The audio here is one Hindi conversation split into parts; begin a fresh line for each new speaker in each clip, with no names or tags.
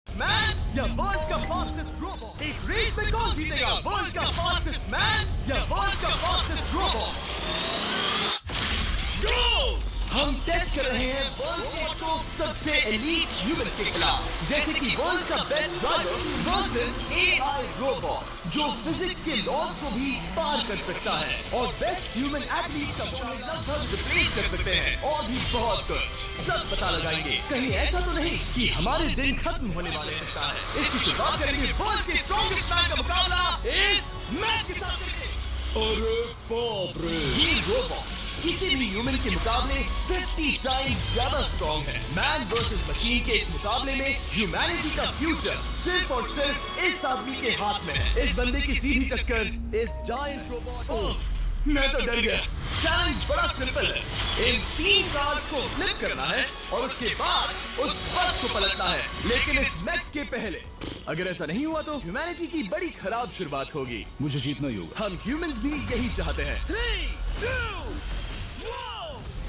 मैन या वर्ल्ड का फास्टेस्ट रोबोट। एक रेस में कौन जीतेगा, वर्ल्ड का फास्टेस्ट मैन या वर्ल्ड का फास्टेस्ट रोबोट? गो! हम टेस्ट कर रहे हैं वर्ल्ड के 100 सबसे एलीट ह्यूमन के खिलाफ, जैसे कि वर्ल्ड का best driver versus AI robot जो फिजिक्स के लॉज को भी पार कर सकता है, और बेस्ट ह्यूमन एथलीट का लगभग रिप्लेस कर सकते हैं, और भी बहुत कुछ। सब पता लगाएंगे, कहीं ऐसा तो नहीं कि हमारे दिन खत्म होने वाले सकता है। इसकी शुरुआत करेंगे वर्ल्ड के स्ट्रॉन्गेस्ट मैन का मुकाबला इस मैच के साथ।
अरे बाप रे!
ये रोबोट किसी भी ह्यूमन के मुकाबले 50 टाइम्स ज्यादा स्ट्रॉन्ग है। मैन वर्सेस मशीन के इस मुकाबले में ह्यूमैनिटी का फ्यूचर सिर्फ और सिर्फ इस आदमी के हाथ में है। इस बंदे की सीधी टक्कर इस जायंट रोबोट। मैं तो डर गया। चैलेंज बड़ा सिंपल है, इन 3 कार्ड्स को फ्लिप करना है और उसके बाद उस बस को पलटना है। लेकिन इस मैच के पहले अगर ऐसा नहीं हुआ तो ह्यूमैनिटी की बड़ी खराब शुरुआत होगी।
मुझे जीतना ही होगा।
हम ह्यूमंस भी यही चाहते हैं। 3, 2,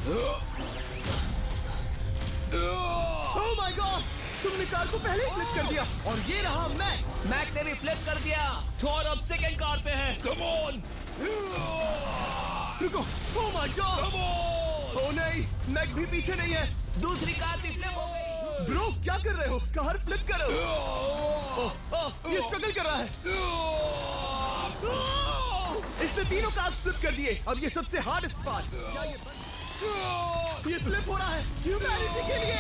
1। ओह माय गॉड! तुमने कार को पहले ही फ्लिप कर दिया, और ये रहा मैक ने भी फ्लिप कर दिया। थॉर अब सेकंड कार पे है।
Come on!
रुको! Oh my God!
Come on!
Oh नहीं, मैक भी पीछे नहीं है। दूसरी कार भी फ्लिप हो गई। ब्रो क्या कर रहे हो? कार फ्लिप करो। ये स्ट्रगल कर रहा है। इसने तीनों कार फ्लिप कर दिए। अब ये सबसे हार्डेस्ट पार्ट। ये फ्लिप हो रहा है ह्यूमैनिटी के लिए।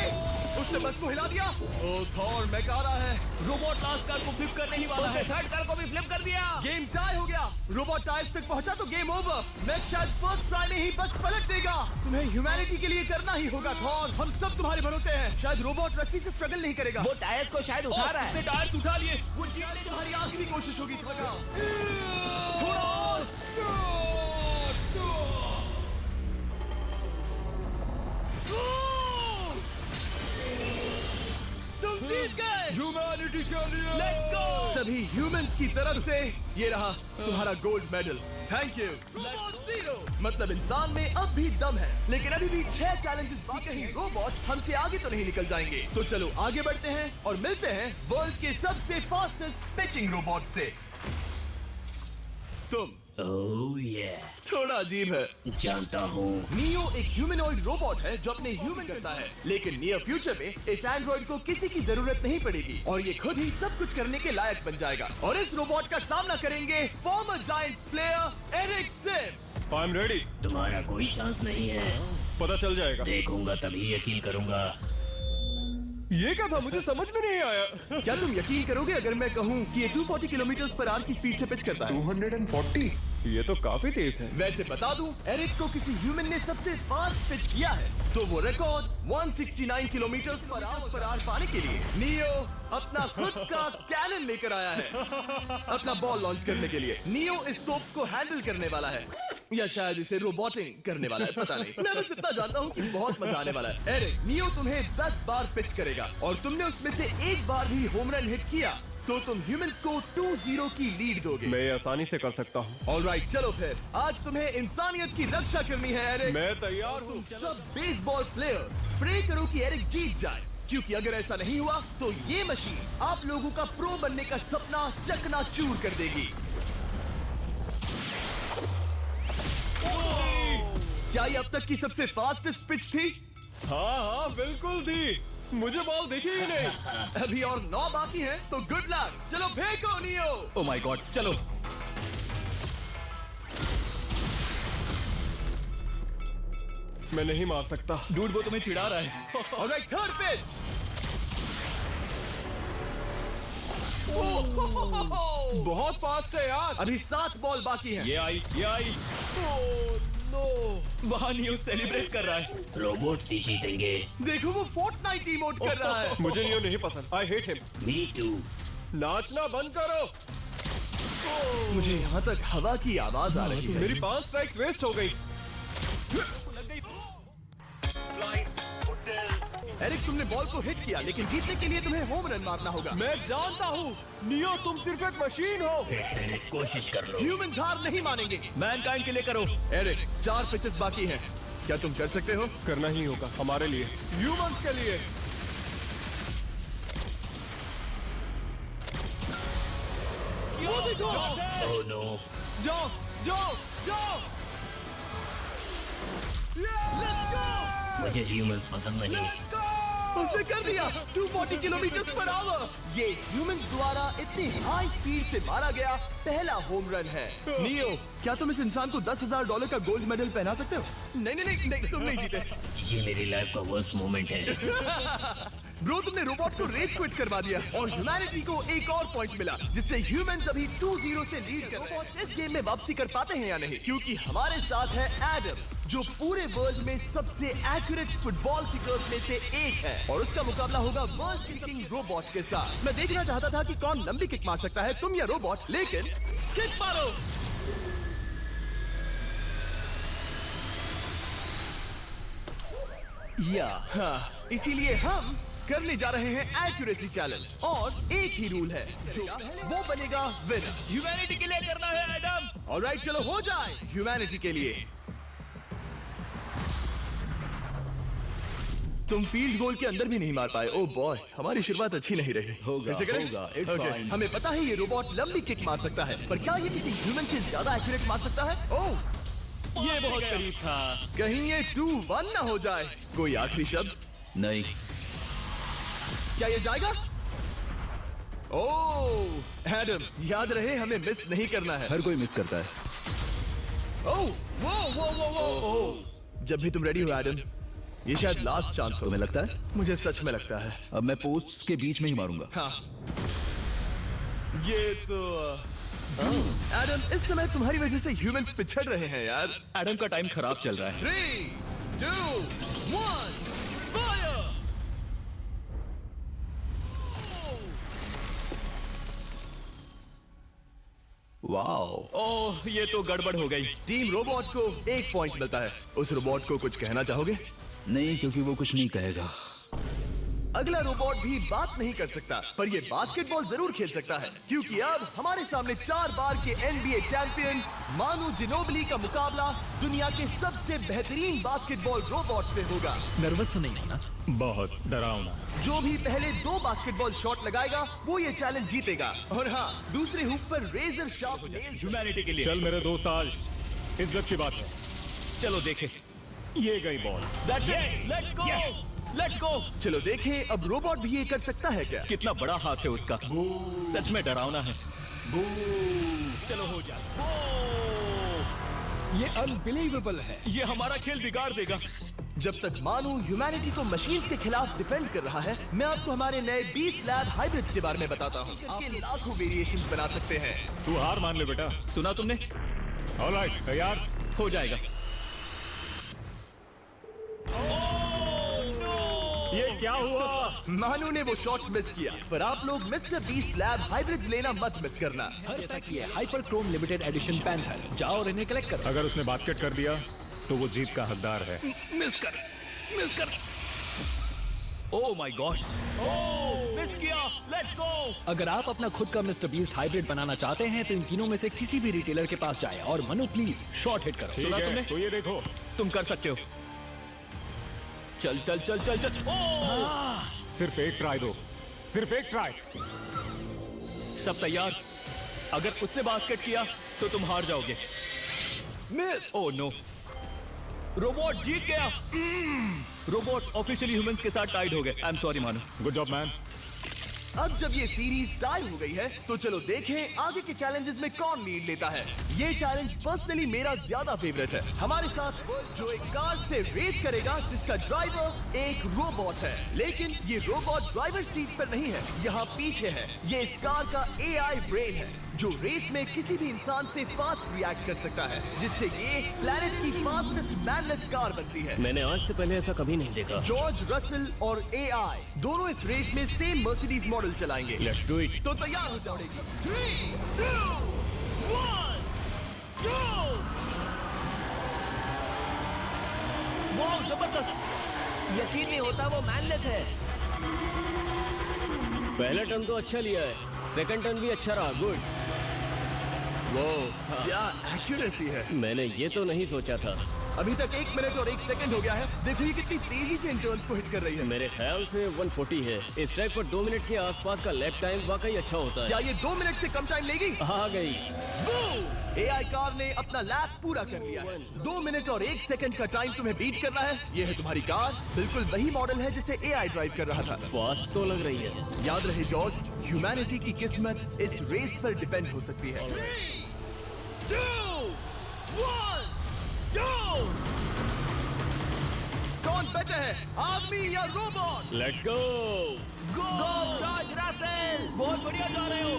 उसने बस को हिला दिया। ओह थॉर, मैक आ रहा है। रोबोट लास्ट कार को फ्लिप करने ही वाला है। थर्ड कार को भी फ्लिप कर दिया। गेम टाई हो गया। रोबोट टायर्स तक पहुंचा तो गेम ओवर। मैक शायद फर्स्ट ट्राई में ही बस पलट देगा। तुम्हें ह्यूमैनिटी के लिए करना ही होगा थॉर। हम सब तुम्हारे भरोसे हैं। शायद रोबोट रस्सी से स्ट्रगल नहीं करेगा।
वो टायर्स को शायद उठा रहा है।
उसने टायर्स उठा लिए। वो जीतने तुम्हारी आखिरी कोशिश होगी। थोड़ा और। तुम जीत गए।
ह्यूमैनिटी के लिए!
Let's go! सभी ह्यूमंस की तरफ से ये रहा तुम्हारा गोल्ड मेडल। Thank you. मतलब इंसान में अब भी दम है, लेकिन अभी भी 6 चैलेंजेस बाकी। कहीं रोबोट हमसे आगे तो नहीं निकल जाएंगे। तो चलो आगे बढ़ते हैं और मिलते हैं वर्ल्ड के सबसे फास्टेस्ट पिचिंग रोबोट से। तुम
ओह ये
थोड़ा अजीब है,
जानता हूँ।
नियो एक ह्यूमनॉइड रोबोट है जो अपने ह्यूमन करता है, लेकिन नियर फ्यूचर में इस एंड्रॉइड को किसी की जरूरत नहीं पड़ेगी और ये खुद ही सब कुछ करने के लायक बन जाएगा। और इस रोबोट का सामना करेंगे former Giants player Eric Sim.
I am ready.
तुम्हारा कोई चांस नहीं है।
पता चल जाएगा।
देखूंगा तभी यकीन करूंगा।
ये क्या था? मुझे समझ में नहीं आया।
क्या तुम यकीन करोगे अगर मैं कहूँ कि ये 240 किलोमीटर पर आवर की स्पीड से पिच करता है?
240? ये तो काफी तेज है।
वैसे बता दूं, एरिक को किसी ह्यूमन ने सबसे फास्ट पिच किया है, तो वो रिकॉर्ड 169 किलोमीटर पर आवर पाने के लिए नियो अपना खुद का कैनन लेकर आया है अपना बॉल लॉन्च करने के लिए। नियो इस तोप को हैंडल करने वाला है, या शायद इसे रोबोटिंग करने वाला है, पता नहीं। मैं बस इतना जानता हूँ कि बहुत मजा आने वाला है। एरिक, नियो तुम्हें 10 बार पिच करेगा और तुमने उसमें से एक बार भी होम रन हिट किया तो तुम ह्यूमंस को 2-0 की लीड दोगे।
मैं ये आसानी से कर सकता हूँ।
ऑलराइट, चलो फिर आज तुम्हें इंसानियत की रक्षा करनी है एरिक।
मैं तैयार हूँ।
सब बेसबॉल प्लेयर्स प्रे करो कि एरिक जीत जाए, क्योंकि अगर ऐसा नहीं हुआ तो ये मशीन आप लोगों का प्रो बनने का सपना चकनाचूर कर देगी। क्या ये अब तक की सबसे फास्टेस्ट पिच थी?
हाँ बिल्कुल थी। मुझे बॉल दिखी ही नहीं।
अभी और 9 बाकी हैं, तो गुड लक। चलो फेंको नियो।
ओह माय गॉड, चलो। मैं नहीं मार सकता।
डूड वो तुम्हें चिढ़ा रहा है। Alright, third pitch.
बहुत फास्ट है यार।
अभी 7 बॉल बाकी हैं।
ये आई।
वहाँ नियो सेलिब्रेट कर रहा है।
रोबोट ही जीतेंगे।
देखो वो फोर्टनाइट इमोट कर रहा है।
मुझे नियो नहीं पसंद। I hate him.
Me too.
नाचना बंद करो।
मुझे यहाँ तक हवा की आवाज आ रही है।
मेरी 5 स्ट्राइक्स वेस्ट हो गई।
एरिक, तुमने बॉल को हिट किया, लेकिन जीतने के लिए तुम्हें होम रन मारना होगा।
मैं जानता हूँ नियो, तुम सिर्फ एक मशीन हो।
कोशिश कर लो।
ह्यूमन हार नहीं मानेंगे। मैनकाइंड के लिए करो। एरिक, 4 पिचेस बाकी हैं। क्या तुम कर सकते हो?
करना ही होगा हमारे लिए, ह्यूमंस के लिए। वो देखो।
Oh no.
जाओ जाओ जाओ।
मुझे ह्यूमंस पसंद नहीं।
उसने कर दिया 240 किलोमीटर पर आवर। ये ह्यूमंस द्वारा इतनी हाई स्पीड से मारा गया पहला होम रन है। नियो, क्या तुम इस इंसान को $10,000 का गोल्ड मेडल पहना सकते हो? नहीं, तुम नहीं जीते।
ये मेरी लाइफ का वर्स्ट मोमेंट है।
ब्रो, तुमने रोबोट को रेस क्विट करवा दिया और ह्यूमैनिटी को एक और पॉइंट मिला, जिससे ह्यूमंस अभी 2-0 से लीड कर रहे हैं। इस गेम में वापसी कर पाते हैं या नहीं? क्योंकि हमारे साथ है एडम, जो पूरे वर्ल्ड में सबसे एक्यूरेट फुटबॉल किकर्स में से एक है, और उसका मुकाबला होगा वर्ल्ड किकिंग रोबोट के साथ। मैं देखना चाहता था कि कौन लंबी किक मार सकता है, तुम या रोबोट, लेकिन किक मारो। हाँ, इसीलिए हम करने जा रहे हैं एक्यूरेसी चैलेंज, और एक ही रूल है, जो वो बनेगा विनर।
ह्यूमैनिटी के लिए करना है एडम।
ऑलराइट, चलो हो जाए ह्यूमैनिटी के लिए। तुम फील्ड गोल के अंदर भी नहीं मार पाए। ओह बॉय, हमारी शुरुआत अच्छी नहीं रही।
होगा,
कैसे करें?
होगा, it's
Okay,
fine.
हमें पता है ये रोबोट लंबी किक मार सकता है, पर क्या ये किसी ह्यूमन से ज्यादा एक्यूरेट मार सकता है? ओह,
ये बहुत करीब था।
कहीं ये 2-1 ना हो जाए। कोई आखिरी शब्द?
नहीं।
क्या ये जाएगा? ओह एडम, याद रहे हमें मिस नहीं करना है।
हर कोई मिस करता है।
ओह वो। जब भी तुम रेडी हो एडम, ये शायद लास्ट चांस हो।
तुम्हें लगता है?
मुझे सच में लगता है।
अब मैं पोस्ट के बीच में ही मारूंगा।
हाँ, ये तो एडम, इस समय तुम्हारी वजह से ह्यूमंस पिछड़ रहे हैं यार।
एडम का टाइम खराब चल रहा है।
3, 2, 1, फायर!
वाओ।
ओह, ये तो गड़बड़ हो गई।
टीम रोबोट को 1 पॉइंट मिलता है। उस रोबोट को कुछ कहना चाहोगे?
नहीं, क्योंकि वो कुछ नहीं कहेगा।
अगला रोबोट भी बात नहीं कर सकता, पर ये बास्केटबॉल जरूर खेल सकता है, क्योंकि अब हमारे सामने 4 बार के NBA चैंपियन मानू जिनोबली का मुकाबला दुनिया के सबसे बेहतरीन बास्केटबॉल रोबोट से होगा।
नर्वस तो नहीं होना? बहुत डरावना।
जो भी पहले 2 बास्केटबॉल शॉट लगाएगा वो ये चैलेंज जीतेगा। और हाँ, दूसरे हुक पर रेजर शार्प नेल्स।
ह्यूमैनिटी के लिए।
चल मेरे दोस्त, आज इज्जत की बात है।
चलो देखें।
ये गई ball.
Let's go. Let's go.
चलो देखें अब रोबोट भी ये कर सकता है क्या?
कितना बड़ा हाथ है उसका। सच में डरावना है। चलो हो जा। ये अनबिलीवेबल है। ये हमारा खेल बिगाड़ देगा।
जब तक मानू ह्यूमैनिटी को मशीन के खिलाफ डिफेंड कर रहा है, मैं आपको हमारे नए 20 लैब हाइब्रिड्स के बारे में बताता हूँ। आप लाखों वेरिएशंस बना सकते हैं।
तू हार मान ले बेटा।
सुना तुमने?
ऑलराइट, तैयार?
हो जाएगा।
ये क्या हुआ?
मानू ने वो शॉट मिस किया, पर आप लोग मिस्टर 20 लैब हाइब्रिड्स लेना मत मिस करना।
जैसा कि ये hyper chrome limited edition pen है। जाओ और इन्हें कलेक्ट करो।
अगर उसने बास्केट कर दिया तो वो जीत का हकदार है।
मिस कर। ओह माय गॉड। मिस किया। Let's go. अगर आप अपना खुद का मिस्टर बीस्ट हाइब्रिड बनाना चाहते हैं तो इन तीनों में से किसी भी रिटेलर के पास जाए और मनु प्लीज शॉर्ट हिट करो।
ठीक
सुना
है,
तुमने?
तो ये देखो।
तुम कर सकते हो। चल।
सिर्फ एक ट्राई दो, सिर्फ एक ट्राई।
सब तैयार? अगर उसने बास्केट किया तो तुम हार जाओगे। मिस। ओह नो, रोबोट जीत गया। रोबोट ऑफिशियली ह्यूमंस के साथ टाइड हो गए। आई एम सॉरी मानो।
Good job man.
अब जब ये सीरीज टाई हो गई है, तो चलो देखें आगे के चैलेंजेस में कौन लीड लेता है। ये चैलेंज पर्सनली मेरा ज्यादा फेवरेट है। हमारे साथ जो एक कार से रेस करेगा, जिसका ड्राइवर एक रोबोट है, लेकिन ये रोबोट ड्राइवर सीट पर नहीं है, यहाँ पीछे है। ये इस कार का AI ब्रेन है, जो रेस में किसी भी इंसान से फास्ट रिएक्ट कर सकता है, जिससे ये प्लेनेट की फास्टेस्ट मैनलेस कार बनती है।
मैंने आज से पहले ऐसा कभी नहीं देखा।
जॉर्ज रसल और AI दोनों इस रेस में सेम मर्सिडीज मॉडल चलाएंगे।
Let's do it.
तो तैयार हो जाओ। 3, 2, 1, go!
वाह, जबरदस्त।
यकीन नहीं होता वो मैनलेस है।
पहला टर्न तो अच्छा लिया है, सेकंड टर्न भी अच्छा रहा। गुड।
वो क्या एक्यूरेसी है।
मैंने ये तो नहीं सोचा था।
अभी तक 1 मिनट और 1 सेकंड हो गया है। देखो ये कितनी तेजी से इन टर्न्स को हिट कर रही है।
मेरे ख्याल से 140 है। इस ट्रैक पर 2 मिनट के आसपास का लैप टाइम वाकई अच्छा होता है।
क्या ये 2 मिनट से कम टाइम लेगी?
आ गई।
एआई कार ने अपना लैप पूरा कर लिया है। 2 मिनट और 1 सेकंड का टाइम तुम्हें बीट करना है। ये है तुम्हारी कार, बिल्कुल वही मॉडल है जिसे एआई ड्राइव कर रहा था।
फास्ट तो लग रही है।
याद रहे जॉर्ज, ह्यूमैनिटी की किस्मत इस रेस पर डिपेंड हो सकती है। 3, 2, 1, go! कौन बेटर है, आदमी या robot?
Let's go.
Go George Russell, बहुत बढ़िया जा रहे हो।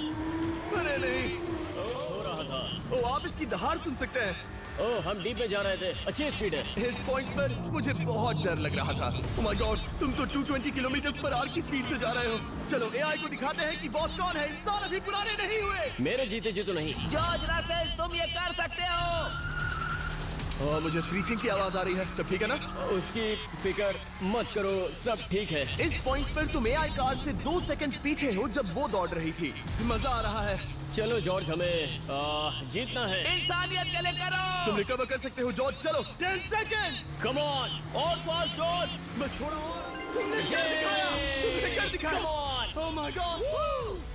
अरे नहीं,
हो रहा था।
ओ आप इसकी दहाड़ सुन सकते हैं।
ओह, हम डीप में जा रहे थे। अच्छी स्पीड है।
इस पॉइंट पर मुझे बहुत डर लग रहा था। ओह माय गॉड, तुम तो 220 किलोमीटर पर आवर की स्पीड से जा रहे हो। चलो एआई को दिखाते हैं कि बॉस कौन है। इंसान अभी पुराने नहीं हुए।
मेरे जीते जी तो नहीं।
जॉर्ज रसेल, तुम ये कर सकते हो।
और मुझे स्क्रीचिंग की आवाज आ रही है। सब ठीक है ना?
उसकी फिक्र मत करो, सब ठीक है।
इस पॉइंट पर तुम एआई कार से 2 सेकंड पीछे हो जब वो दौड़ रही थी। मजा आ रहा है।
चलो जॉर्ज, हमें जीतना है।
इंसानियत के लिए करो।
तुम रिकवर कर सकते हो जॉर्ज। चलो 10 सेकंड।
कम ऑन, और फास्ट जॉर्ज।
बस थोड़ा और। तुमने कर दिखाया। तुमने कर दिखाया।
कम on.
Oh my God.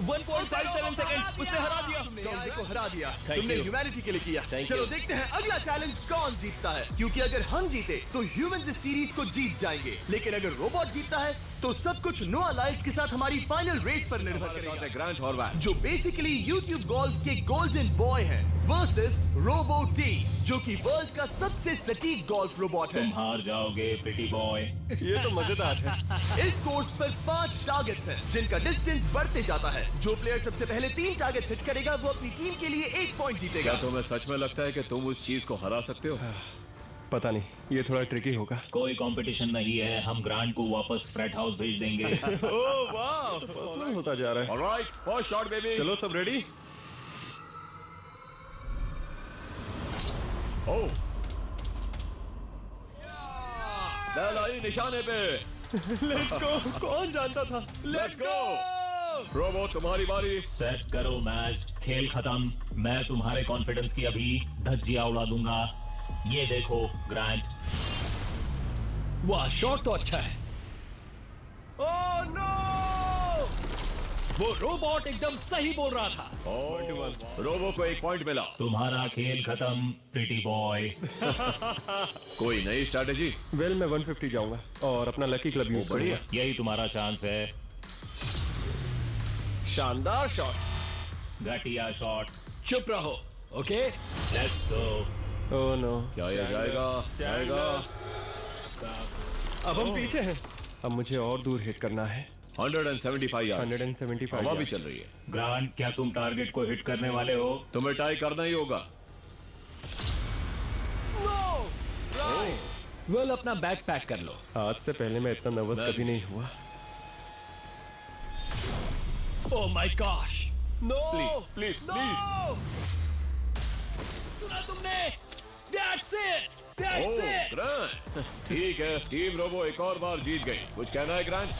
1.57 second, उससे हरा दिया।
तुमने एआई को हरा दिया।
Thank
तुमने
you.
ह्यूमैनिटी के लिए किया।
Thank
चलो
you.
देखते हैं अगला चैलेंज कौन जीतता है। क्योंकि अगर हम जीते तो ह्यूमंस इस सीरीज को जीत जाएंगे, लेकिन अगर रोबोट जीतता है तो सब कुछ नोआ लाइव्स के साथ हमारी फाइनल रेस पर निर्भर करेगा।
ग्रांट हॉर्वैट,
जो बेसिकली YouTube गोल्फ के गोल्डन बॉय हैं वर्सेस रोबो टी, जो कि वर्ल्ड का सबसे सटीक गोल्फ रोबोट है।
हार जाओगे प्रिटी बॉय।
ये तो मजेदार है।
इस कोर्स पर 5 टारगेट्स हैं, जिनका डिस्टेंस बढ़ते जाता है। जो प्लेयर सबसे पहले 3 टारगेट हिट करेगा वो अपनी टीम के लिए 1 पॉइंट जीतेगा।
क्या तुम्हें सच में लगता है कि तुम उस चीज को हरा सकते हो?
पता नहीं, ये थोड़ा ट्रिकी होगा।
कोई कंपटीशन नहीं है, हम ग्रांट को वापस फ्रेट हाउस भेज देंगे।
ओह वाह,
पर्सनल होता जा रहा है।
Alright, first shot baby.
चलो सब रेडी?
ओह, बैल आई निशाने पे।
Let's go. कौन जानता था?
Let's go. रोबो, तुम्हारी बारी।
सेट करो मैच, खेल खत्म। मैं तुम्हारे कॉन्फिडेंस की अभी धज्जियां उड़ा दूंगा। ये देखो ग्रांट।
वाह, शॉट तो अच्छा है।
Oh no!
वो रोबोट एकदम सही बोल रहा था।
रोबो को 1 पॉइंट मिला।
तुम्हारा खेल खत्म प्रिटी बॉय।
कोई नई स्ट्रैटेजी?
वेल, मैं 150 जाऊंगा और अपना लकी क्लब यूज
बढ़िया।
करूंगा।
यही तुम्हारा चांस है।
शानदार शॉट।
घटिया शॉट।
चुप रहो, okay?
Let's go.
Oh no,
क्या ये जाएगा? जाएगा।
अब हम पीछे हैं। अब मुझे और दूर हिट करना है।
175 यार्ड।
175
हवा भी
yards.
चल रही है।
ग्रांट, क्या तुम टारगेट को हिट करने वाले हो?
तुम्हें ट्राई करना ही होगा।
वेल, अपना बैग पैक कर लो।
आज से पहले मैं इतना नर्वस कभी नहीं हुआ।
Oh my gosh,
no!
Please please please.
सुना तुमने? That's it! That's
oh
it!
Grant, ठीक है, टीम रोबो एक और बार जीत गई। कुछ कहना है ग्रांट?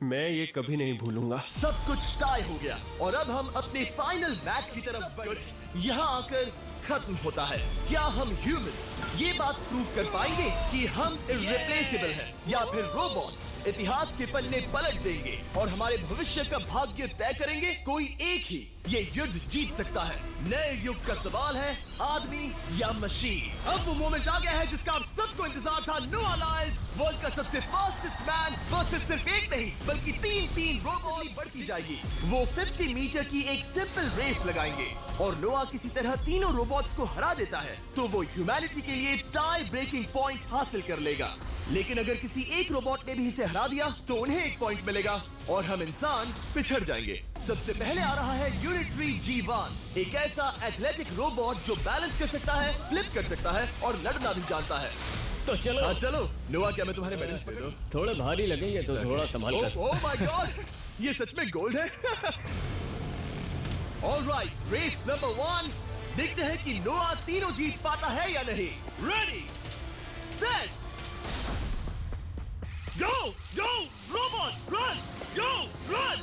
मैं ये कभी नहीं भूलूंगा।
सब कुछ टाई हो गया और अब हम अपने फाइनल मैच की तरफ बढ़ रहे हैं। यहाँ आकर खत्म होता है। क्या हम ह्यूमंस ये बात प्रूव कर पाएंगे कि हम इर्रिप्लेसेबल हैं, या फिर रोबोट्स इतिहास के पन्ने पलट देंगे और हमारे भविष्य का भाग्य तय करेंगे? कोई एक ही ये युद्ध जीत सकता है। नए युग का सवाल है, आदमी या मशीन। अब वो मोमेंट आ गया है जिसका आप सबको इंतजार था। नोआ लाइव्स वर्ल्ड का सबसे फास्टेस्ट मैन वर्सेस सिर्फ एक नहीं बल्कि 3 रोबोट बढ़ती जाएगी। वो 50 मीटर की एक सिंपल रेस लगाएंगे और नोआ किसी तरह तीनों रोबोट्स को हरा देता है तो वो ह्यूमैनिटी के लिए टाई ब्रेकिंग पॉइंट हासिल कर लेगा। लेकिन अगर किसी एक रोबोट ने भी इसे हरा दिया तो उन्हें 1 पॉइंट मिलेगा और हम इंसान पिछड़ जाएंगे। सबसे पहले आ रहा है यूनिट्री G1, एक ऐसा एथलेटिक रोबोट जो बैलेंस कर सकता है, फ्लिप कर सकता है और लड़ना भी जानता है।
तो चलो।
हाँ चलो नोआ, क्या मैं तुम्हारे मेडल्स दे दूं?
थोड़े भारी लगेंगे तो थोड़ा संभाल कर।
ओह माय गॉड, ये सच में गोल्ड है। ऑलराइट, रेस नंबर 1, देखते हैं कि नोआ तीनों जीत पाता है या नहीं। Ready, set, robot run.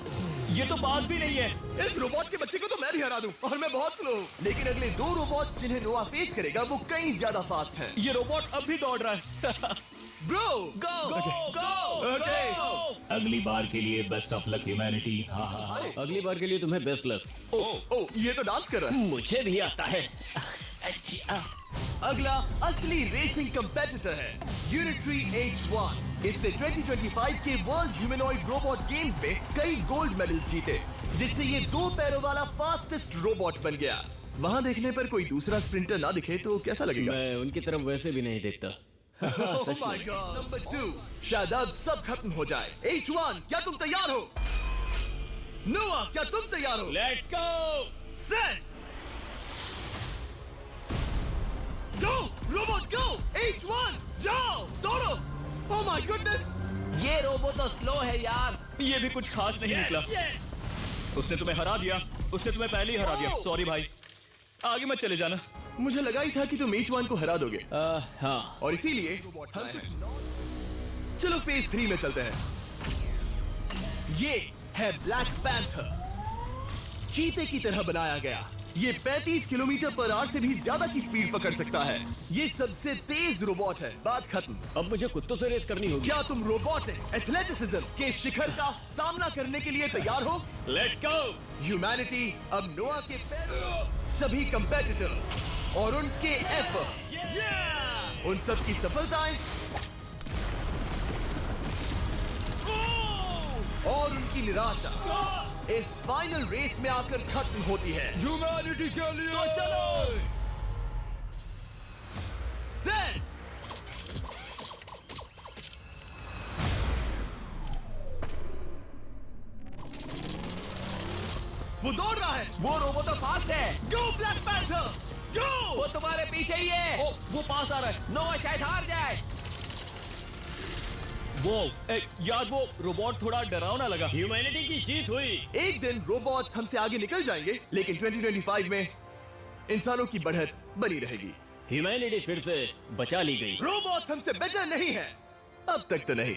ये तो पास भी नहीं है।
इस रोबोट के बच्चे को तो मैं भी हरा दूं, और मैं बहुत स्लो हूं। लेकिन अगले 2 रोबोट जिन्हें नोआ फेस करेगा वो कहीं ज्यादा फास्ट हैं।
ये रोबोट अब भी दौड़ रहा है।
ब्रो
अगली बार के लिए बेस्ट ऑफ लक ह्यूमैनिटी। हाँ,
अगली बार के लिए तुम्हें बेस्ट लक।
ओ ये तो डांस कर रहा है।
मुझे भी आता है।
अगला असली रेसिंग कंपेटिटर है यूनिट्री H1। इसने 2025 के वर्ल्ड ह्यूमनॉइड रोबोट गेम्स में कई गोल्ड मेडल्स जीते, जिससे ये 2 पैरों वाला फास्टेस्ट रोबोट बन गया। वहाँ देखने पर कोई दूसरा स्प्रिंटर ना दिखे तो कैसा लगेगा?
मैं उनकी तरफ वैसे भी नहीं देखता।
Oh my God. नंबर 2, शायद अब सब खत्म हो जाए। H1, क्या तुम तैयार हो? नोआ, क्या तुम तैयार हो?
Let's go.
Set. Go, robot, go. H1, जाओ, दौड़ो। Oh my goodness.
ये रोबो तो स्लो है यार।
ये भी कुछ खास नहीं निकला। उसने तुम्हें हरा दिया। उसने तुम्हें पहले ही हरा दिया। सॉरी भाई, आगे मत चले जाना।
मुझे लगा ही था कि तुम H1 को हरा दोगे,
हाँ,
और इसीलिए चलो फेज 3 में चलते हैं। ये है ब्लैक पैंथर, चीते की तरह बनाया गया। ये 35 किलोमीटर पर आवर से भी ज्यादा की स्पीड पकड़ सकता है। ये सबसे तेज रोबोट है। बात खत्म।
अब मुझे कुत्तों से रेस करनी होगी।
क्या तुम रोबोटिक एथलेटिसिज्म के शिखर का सामना करने के लिए तैयार हो?
Let's go.
ह्यूमैनिटी अब नोआ के पैरों, सभी कंपेटिटर्स और उनके एफर्ट्स, उन सब की सफलताएं और उनकी निराशा इस फाइनल रेस में आकर खत्म होती है।
ह्यूमैनिटी के लिए
तो चलो, सेट। वो दौड़ रहा है।
वो रोबो तो फास्ट है।
गो ब्लैक पैंथर, गो।
वो तुम्हारे पीछे ही है।
ओ, वो पास आ रहा है।
नोआ शायद हार जाए।
यार वो रोबोट थोड़ा डरावना लगा।
ह्यूमैनिटी की जीत हुई।
एक दिन रोबोट हमसे आगे निकल जाएंगे, लेकिन 2025 में इंसानों की बढ़त बनी रहेगी।
ह्यूमैनिटी फिर से बचा ली गई।
रोबोट हमसे बेटर नहीं है, अब तक तो नहीं।